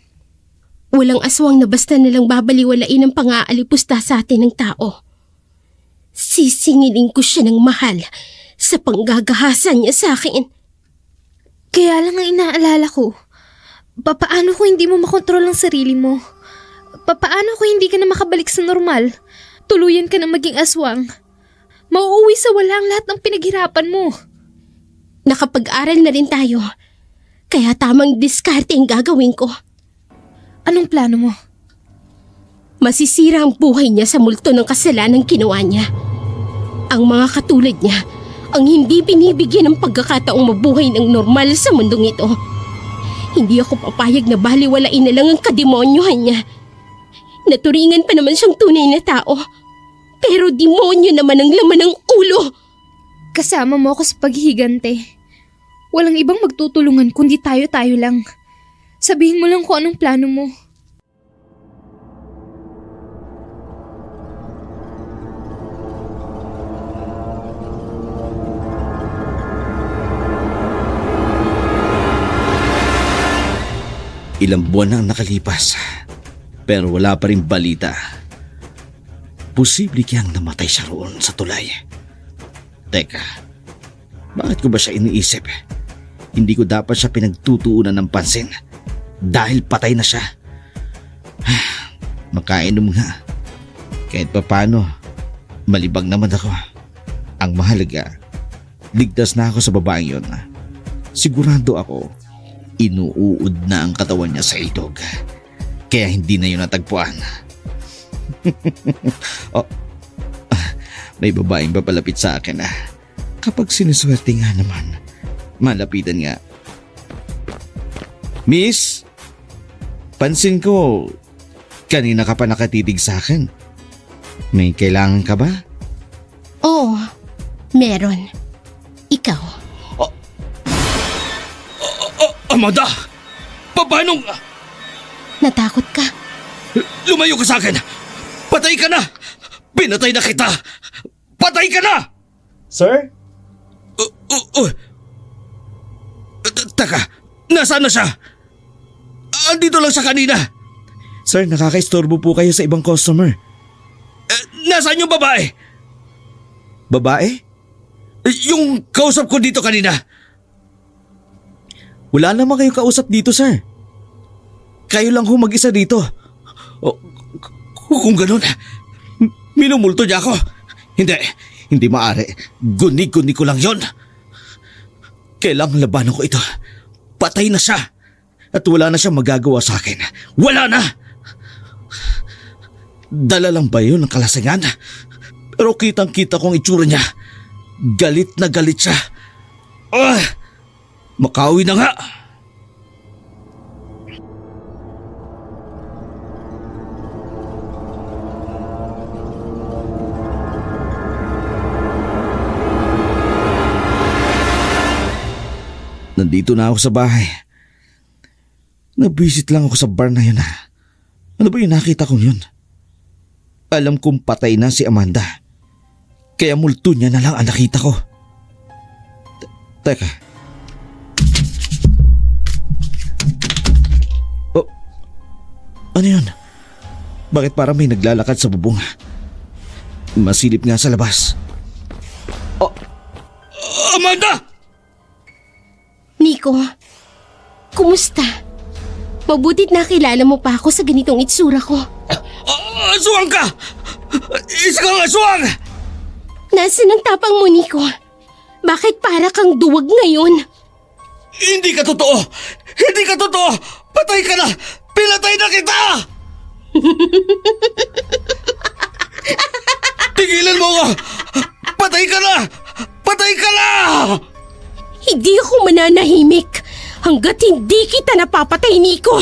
Speaker 2: Walang aswang na basta nalang babaliwalain ang pang-aalipusta sa atin ng tao. Sisingilin ko siya ng mahal sa panggagahasan niya sa akin.
Speaker 3: Kaya lang ang inaalala ko, papaano kung hindi mo makontrol ang sarili mo? Papaano kung hindi ka na makabalik sa normal? Tuluyan ka na maging aswang. Mauuwi sa wala ang lahat ng pinaghirapan mo.
Speaker 2: Nakapag-aral na rin tayo, kaya tamang diskarte ang gagawin ko.
Speaker 3: Anong plano mo?
Speaker 2: Masisira ang buhay niya sa multo ng kasalanang ginawa niya. Ang mga katulad niya ang hindi binibigyan ng pagkakataong mabuhay ng normal sa mundong ito. Hindi ako papayag na baliwalain na lang ang kademonyohan niya. Naturingan pa naman siyang tunay na tao. Pero demonyo naman ang laman ng ulo.
Speaker 3: Kasama mo ako sa paghihigante. Walang ibang magtutulungan kundi tayo-tayo lang. Sabihin mo lang kung anong plano mo.
Speaker 1: Ilang buwan na ang nakalipas, pero wala pa rin balita. Posible kayang namatay siya roon sa tulay. Teka, bakit ko ba siya iniisip? Hindi ko dapat siya pinagtutuunan ng pansin dahil patay na siya. Makainom nga. Kahit papano, malibang naman ako. Ang mahalaga, ligtas na ako sa babaeng yun. Sigurado ako, inuuod na ang katawan niya sa ilog. Kaya hindi na yun natagpuan. Oh, may babaeng papalapit sa akin. Kapag sinuswerte nga naman, malapitan nga. Miss, pansin ko, kanina ka pa nakatitig sa akin. May kailangan ka ba?
Speaker 2: Oo, meron. Ikaw.
Speaker 4: Amanda! Paano?
Speaker 2: Natakot ka?
Speaker 4: Lumayo ka sa akin! Patay ka na! Pinatay na kita! Patay ka na!
Speaker 1: Sir?
Speaker 4: Taka, nasaan na siya? Andito lang siya kanina.
Speaker 1: Sir, nakakaistorbo po kayo sa ibang customer.
Speaker 4: Nasaan yung babae?
Speaker 1: Babae?
Speaker 4: Yung kausap ko dito kanina.
Speaker 1: Wala naman kayo kausap dito, sir. Kayo lang ho mag-isa dito.
Speaker 4: Kung ganun, minumulto niya ako. Hindi maaari. Guni-guni ko lang yon. Kailangang labanan ko ito. Patay na siya.
Speaker 1: At wala na siyang magagawa sa akin.
Speaker 4: Wala na!
Speaker 1: Dala lang ba yun ng kalasingan? Pero kitang-kita kong itsura niya. Galit na galit siya.
Speaker 4: Makauwi na nga.
Speaker 1: Nandito na ako sa bahay. Nabisit lang ako sa bar na yun. Ano ba yung nakita kong yun? Alam kong patay na si Amanda. Kaya multo niya na lang ang nakita ko. Teka. Oh, ano yun? Bakit parang may naglalakad sa bubong? Masilip nga sa labas.
Speaker 4: Amanda!
Speaker 2: Nico, kumusta? Mabutit nakilala mo pa ako sa ganitong itsura ko.
Speaker 4: Aswang ka! Isa kang aswang!
Speaker 2: Nasaan ang tapang mo, Nico? Bakit para kang duwag ngayon?
Speaker 4: Hindi ka totoo! Hindi ka totoo! Patay ka na! Pinatay na kita! Tigilan mo ako! Patay ka na! Patay ka na!
Speaker 2: Hindi ako mananahimik hanggat hindi kita napapatay, Nico.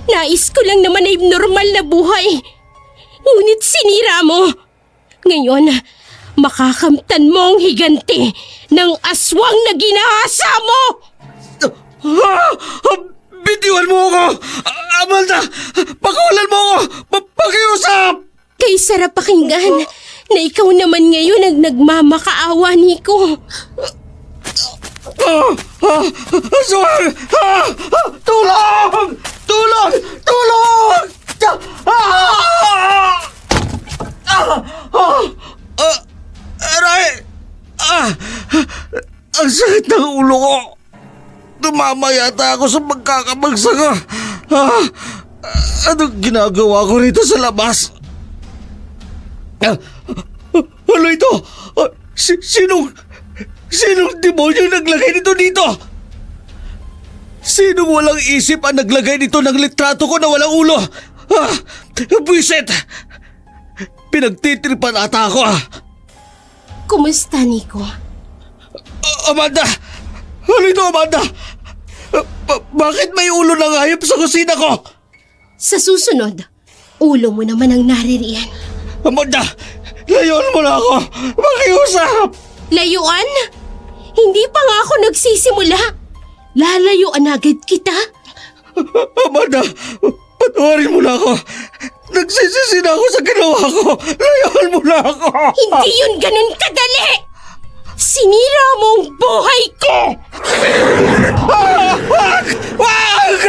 Speaker 2: Nais ko lang naman ay normal na buhay. Ngunit sinira mo. Ngayon, makakamtan mo ang higanti ng aswang na ginahasa mo!
Speaker 4: Bitiwan mo ako! Amanda! Pakawalan mo ako! Pakiusap!
Speaker 2: Kay sarap pakinggan na ikaw naman ngayon ang nagmamakaawa, Nico.
Speaker 4: Aswang! Tulong! Tulong! Tulong! Aray! Ang sakit ng ulo ko. Tumama yata ako sa pagkakabagsak ko. Anong ginagawa ko rito sa labas? Ano ito? Sinong demonyo naglagay nito dito? Sinong walang isip ang naglagay nito ng litrato ko na walang ulo? Buisit! Pinagtitripan ata ako.
Speaker 2: Kumusta, Nico?
Speaker 4: Amanda! Ano ito, Amanda? Bakit may ulo ng hayop sa kusina ko?
Speaker 2: Sa susunod, ulo mo naman ang naririyan.
Speaker 4: Amanda! Layuan mo na ako! Makiusap!
Speaker 2: Layuan? Hindi pa nga ako nagsisimula. Lalayuan agad kita.
Speaker 4: Amanda! Patawarin mo na ako! Nagsisisi na ako sa ginawa ko! Layuan mo na ako!
Speaker 2: Hindi yun ganun kadali! Sinira mo ang buhay ko!
Speaker 4: Wag! Wag!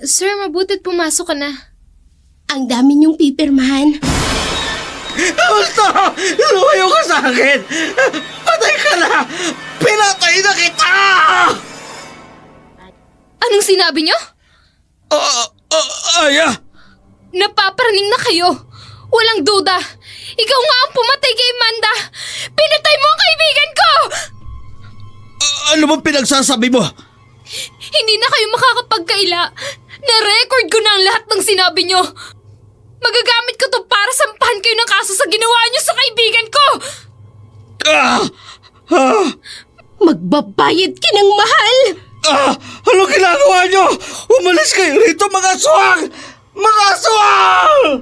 Speaker 3: Sir, mabutit pumasok ka na.
Speaker 2: Ang dami niyong pipirmahan.
Speaker 4: Alto! Lumayo ka sa akin! Patay ka na! Pinatay na kita!
Speaker 3: Anong sinabi niyo?
Speaker 4: Aya!
Speaker 3: Napaparaning na kayo. Walang duda. Ikaw nga ang pumatay kay Amanda. Pinatay mo ang kaibigan ko!
Speaker 4: Ano bang pinagsasabi mo?
Speaker 3: Hindi na kayo makakapagkaila. Na-record ko na ang lahat ng sinabi nyo. Magagamit ko to para sampahan kayo ng kaso sa ginawa nyo sa kaibigan ko.
Speaker 2: Magbabayad ka ng mahal!
Speaker 4: Ano ginagawa nyo? Umalis kayo rito, mga aswang! Mga aswang!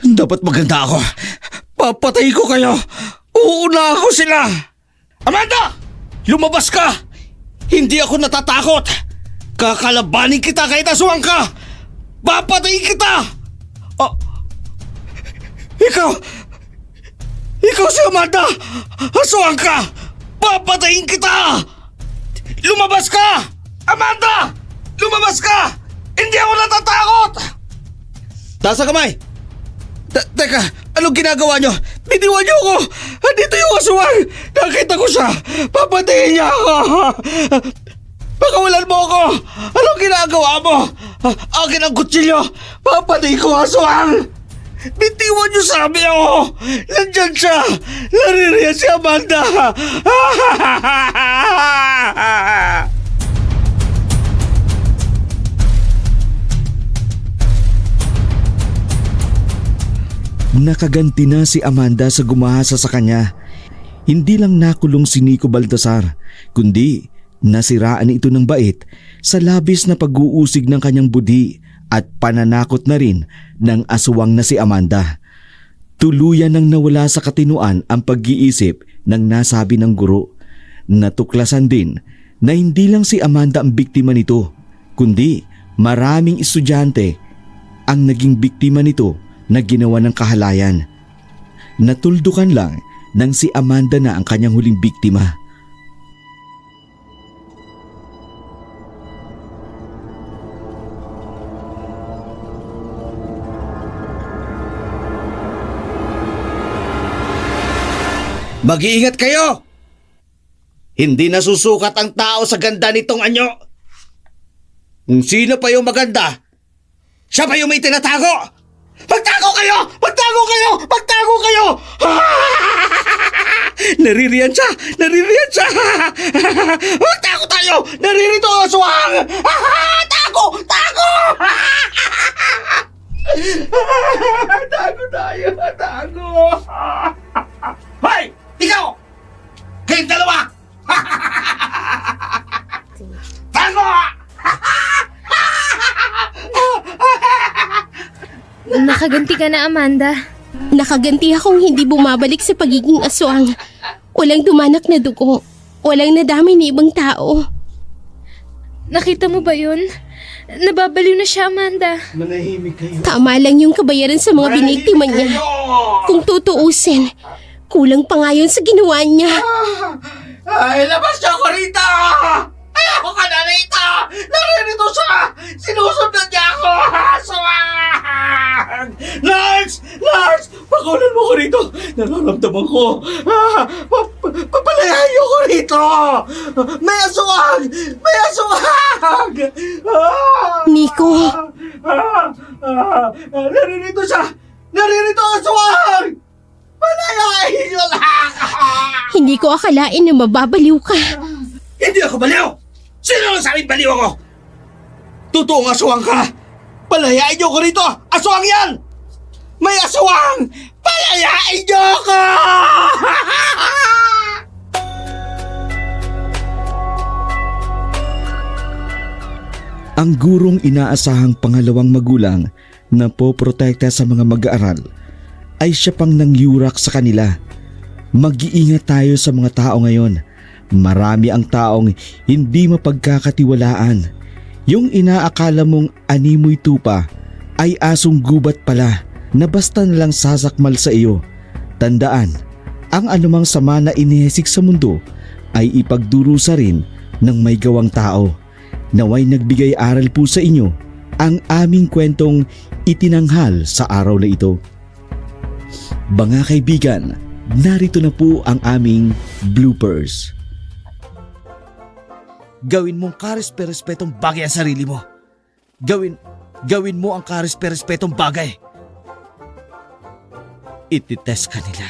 Speaker 4: Dapat maganda ako. Papatay ko kayo. Uuna ako sila. Amanda! Lumabas ka! Hindi ako natatakot. Kakalabanin kita kahit aswang ka. Papatayin kita! Ikaw si Amanda! Aswang ka! Papatayin kita! Lumabas ka! Amanda! Lumabas ka! Hindi ako natatakot! Taas ang kamay! Teka, anong ginagawa nyo? Bitiwan nyo ako! Andito yung aswang! Nakita ko siya! Papatayin niya ako! Pakawalan mo ako! Anong ginagawa mo? Akin ang kutsilyo! Papatayin ko ang aswang! Bitiwan niyo sabi ako! Nandyan siya! Naririyan si Amanda!
Speaker 1: Nakaganti na si Amanda sa gumahasa sa kanya. Hindi lang nakulong si Nico Baltasar, kundi nasiraan ito ng bait sa labis na pag-uusig ng kanyang budi at pananakot na rin ng aswang na si Amanda. Tuluyan nang nawala sa katinuan ang pag-iisip ng nasabi ng guro. Natuklasan din na hindi lang si Amanda ang biktima nito, kundi maraming estudyante ang naging biktima nito na ginawa ng kahalayan. Natuldukan lang nang si Amanda na ang kanyang huling biktima.
Speaker 4: Mag-iingat kayo! Hindi nasusukat ang tao sa ganda nitong anyo. Kung sino pa yung maganda, siya pa yung may tinatago! Magtago kayo! Magtago kayo! Magtago kayo! Naririyan siya! Naririyan siya! Magtago tayo! Naririto ang aswang! Tago! Tago! Tago tayo! Tago! Hoy! Ikaw! Kayong dalawa! Tago!
Speaker 3: Nakaganti ka na, Amanda.
Speaker 2: Nakaganti akong hindi bumabalik sa pagiging aswang. Walang dumanak na dugo. Walang nadami na ibang tao.
Speaker 3: Nakita mo ba yun? Nababaliw na siya, Amanda.
Speaker 4: Manahimik kayo.
Speaker 2: Tama lang yung kabayaran sa mga biniktima niya. Kung tutuusin, kulang pa nga yun sa ginawa niya.
Speaker 4: Ay, labas niyo ako rito! Ayoko ka na rito! Naririto siya! Sinusundan niya ako! Aswang! Nurse! Nurse! Pakulan mo ko rito! Nararamdaman ko! Papalayahin niyo ko rito! May aswang! May aswang!
Speaker 2: Nico,
Speaker 4: Naririto siya! Naririto ang aswang! Palayahin niyo lang!
Speaker 2: hindi ko akalain na mababaliw ka.
Speaker 4: Hindi ako baliw! Sino ang sabing baliw ako? Totoong aswang ka! Palayain niyo ko rito! Aswang yan! May aswang! Palayain niyo ko!
Speaker 1: Ang gurong inaasahang pangalawang magulang na poprotekta sa mga mag-aaral ay siya pang nangyurak sa kanila. Mag-iingat tayo sa mga tao ngayon. Marami ang taong hindi mapagkakatiwalaan. Yung inaakala mong animoy tupa ay asong gubat pala na basta nalang sasakmal sa iyo. Tandaan, ang anumang sama na inihesik sa mundo ay ipagdurusa rin ng may gawang tao. Naway nagbigay aral po sa inyo ang aming kwentong itinanghal sa araw na ito. Mga kaibigan, narito na po ang aming bloopers.
Speaker 4: Gawin mong karespe-respetong bagay ang sarili mo. Gawin
Speaker 1: gawin mo ang karespe-respetong bagay. Ititest ka nila.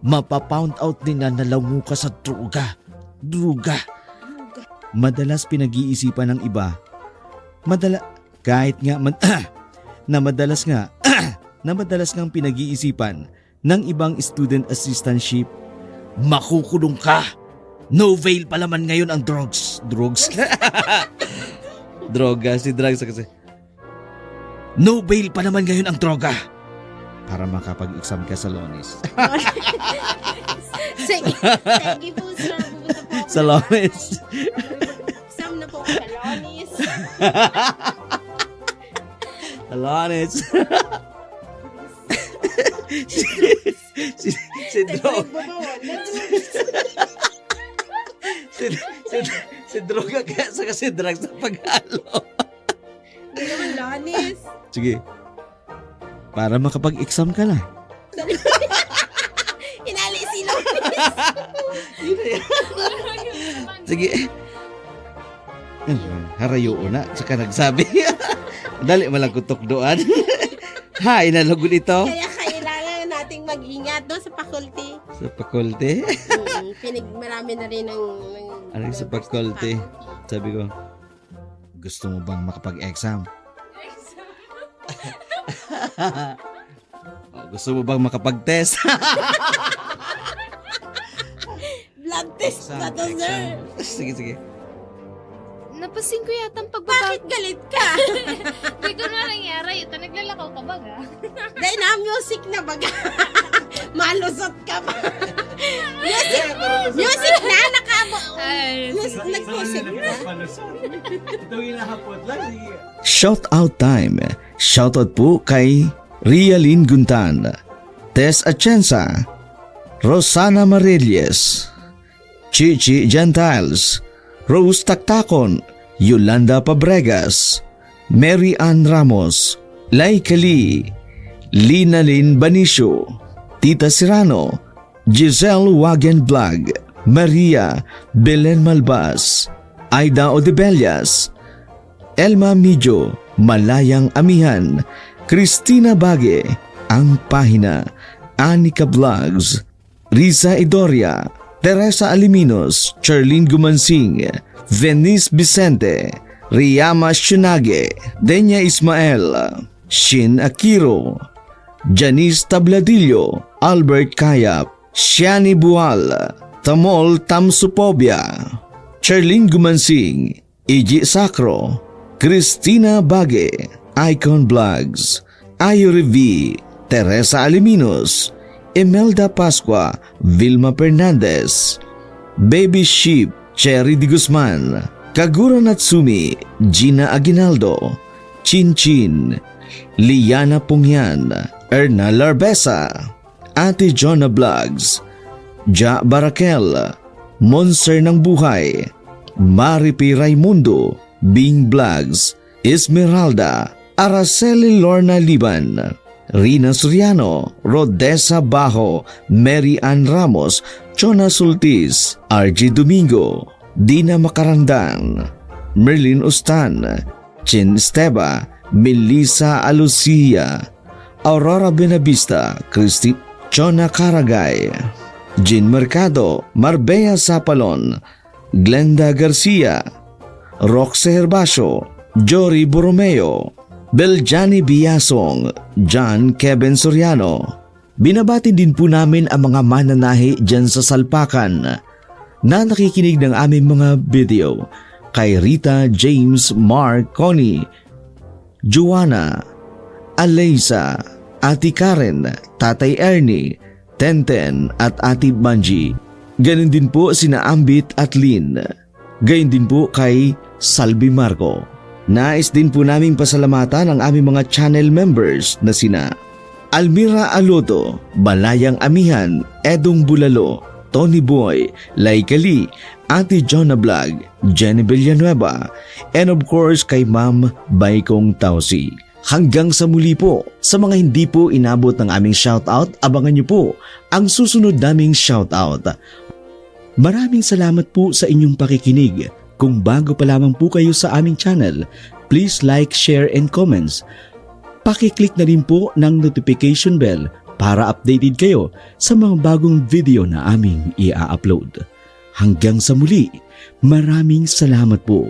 Speaker 1: Mapapound out nila na lamu ka sa druga. Druga. Madalas pinag-iisipan ng iba. Na madalas ngang pinag-iisipan ng ibang student assistantship. Makukulong ka. No veil pa laman ngayon ang drugs. Drugs? Droga, si drugs kasi. No bail pa naman ngayon ang droga. Para makapag-exam ka sa Lonis.
Speaker 2: Sige po, sir. Pupunta po ako.
Speaker 1: Sa Lonis.
Speaker 2: Exam na po ako sa Lonis.
Speaker 1: Sa Lonis. si Drog. Si Droga kaya sa kasi drugs sa pag-halo.
Speaker 2: Hindi naman Lonis.
Speaker 1: Sige. Para makapag-exam ka na.
Speaker 2: Inali si Lonis.
Speaker 1: Sige. Harayo na. Saka nagsabi. Dali malang doon. Ha, inalagod ito.
Speaker 2: Kaya kailangan nating mag-ingat doon sa faculty.
Speaker 1: Sa faculty.
Speaker 2: Marami na rin ng
Speaker 1: Ano sa faculty? Sabi ko, gusto mo bang makapag-exam? Gusto mo bang makapag-test?
Speaker 2: Blood test na to, sir.
Speaker 1: Sige.
Speaker 3: Napasin ko yata ang pagbaba.
Speaker 2: Bakit galit ka?
Speaker 3: Hindi ko na nangyari. Ito, naglalakaw ka baga.
Speaker 2: Dahil na music na baga. Malusot ka ba? Music na, nakabo. Nag-music na.
Speaker 1: Shout out time. Shout out po kay Rialyn Guntan, Tess Atienza, Rosana Marilles, Chichi Gentiles, Rose Taktakon, Yolanda Pabregas, Mary Ann Ramos, Laika Lee, Lina Lynn Banicio, Tita Serrano, Giselle Wagenblag, Maria Belen Malbas, Aida Odebellas, Elma Mijo, Malayang Amihan, Christina Bage, Ang Pahina, Anika Vlogs, Risa Idoria, Teresa Aliminos, Charlene Gumansing, Venice Vicente, Riyama Shunage, Denya Ismael, Shin Akiro, Janice Tabladillo, Albert Kayap, Shiani Bual, Tamol Tamsupobia, Charlene Gumansing, Iji Sacro, Christina Bage, Icon Vlogs, Ayuri V, Teresa Aliminos, Imelda Pascua, Vilma Fernandez, Baby Sheep, Cherry Di Guzman, Kagura Natsumi, Gina Aguinaldo, Chin Chin, Liana Pungyan, Erna Larbesa, Ate Jonna Vlogs, Ja Barakel, Monster ng Buhay, Maripi Raimundo, Bing Vlogs, Esmeralda, Araceli Lorna Liban, Rina Soriano, Rodessa Bajo, Mary Ann Ramos, Chona Sultis, RG Domingo, Dina Macarandan, Merlin Ustan, Chin Esteba, Melissa Alucia, Aurora Benavista, Christy Chona Caragay, Jean Mercado, Marbella Sapalon, Glenda Garcia, Roxe Herbacio, Jory Borromeo, Beljani Biasong, John Kevin Soriano. Binabati din po namin ang mga mananahi dyan sa Salpakan na nakikinig ng aming mga video kay Rita, James, Mark, Connie, Joanna, Alaysa, Ate Karen, Tatay Ernie, Tenten at Ate Banji. Ganon din po sina Ambit at Lynn. Gayon din po kay Salvi Marco. Nais din po naming pasalamatan ang aming mga channel members na sina Almira Aloto, Balayang Amihan, Edong Bulalo, Tony Boy, Laika Lee, Ate Jonna Vlog, Jenny Villanueva, and of course kay Ma'am Baikong Tausi. Hanggang sa muli po, sa mga hindi po inabot ng aming shoutout, abangan niyo po ang susunod naming shoutout. Maraming salamat po sa inyong pakikinig. Kung bago pa lamang po kayo sa aming channel, Please like, share, and comments. Pakiclick na rin po ng notification bell para updated kayo sa mga bagong video na aming i-upload. Hanggang sa muli, maraming salamat po.